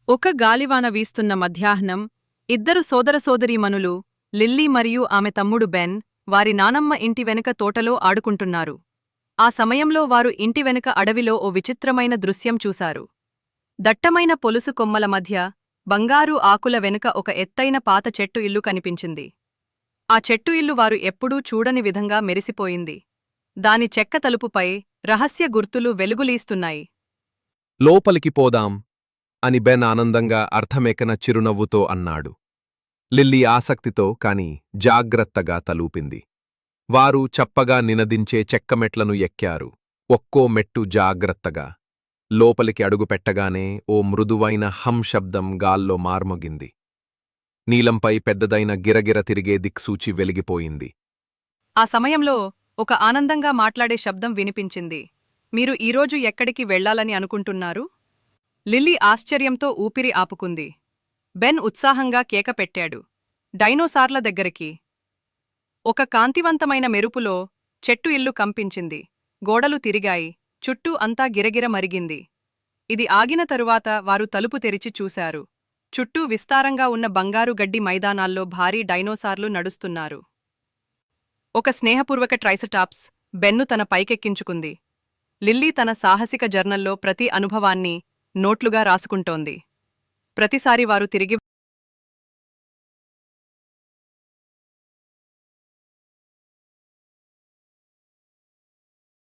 ఒక గాలివాన వీస్తున్న మధ్యాహ్నం ఇద్దరు సోదరసోదరీమణులు లిల్లీ మరియు ఆమె తమ్ముడు బెన్ వారి నానమ్మ ఇంటి వెనుక తోటలో ఆడుకుంటున్నారు. ఆ సమయంలో వారు ఇంటి వెనుక అడవిలో ఓ విచిత్రమైన దృశ్యం చూశారు. దట్టమైన పొలుసు కొమ్మల మధ్య బంగారు ఆకుల వెనుక ఒక ఎత్తైన పాత చెట్టు ఇల్లు కనిపించింది. ఆ చెట్టు ఇల్లు వారు ఎప్పుడూ చూడని విధంగా మెరిసిపోయింది. దాని చెక్క తలుపుపై రహస్య గుర్తులు వెలుగులీస్తున్నాయి. లోపలికి పోదాం అని బెన్ ఆనందంగా అర్థమెకన చిరునవ్వుతో అన్నాడు. లిల్లీ ఆసక్తితో కాని జాగ్రత్తగా తలూపింది. వారు చప్పగా నినదించే చెక్కమెట్లను ఎక్కారు. ఒక్కో మెట్టు జాగ్రత్తగా. లోపలికి అడుగుపెట్టగానే ఓ మృదువైన హం శబ్దం గాల్లో మార్మొగింది. నీలంపై పెద్దదైన గిరగిర తిరిగే దిక్సూచి వెలిగిపోయింది. ఆ సమయంలో ఒక ఆనందంగా మాట్లాడే శబ్దం వినిపించింది. మీరు ఈరోజు ఎక్కడికి వెళ్లాలని అనుకుంటున్నారు? లిల్లీ ఆశ్చర్యంతో ఊపిరి ఆపుకుంది. బెన్ ఉత్సాహంగా కేక పెట్టాడు. డైనోసార్ల దగ్గరికి. ఒక కాంతివంతమైన మెరుపులో చెట్టు ఇల్లు కంపించింది. గోడలు తిరిగాయి. చుట్టూ అంతా గిరగిర మరిగింది. ఇది ఆగిన తరువాత వారు తలుపు తెరిచి చూశారు. చుట్టూ విస్తారంగా ఉన్న బంగారు గడ్డి మైదానాల్లో భారీ డైనోసార్లు నడుస్తున్నారు. ఒక స్నేహపూర్వక ట్రైసటాప్స్ బెన్ను తన పైకెక్కించుకుంది. లిల్లీ తన సాహసిక జర్నల్లో ప్రతి అనుభవాన్ని నోట్లుగా రాసుకుంటోంది. ప్రతిసారి వారు తిరిగి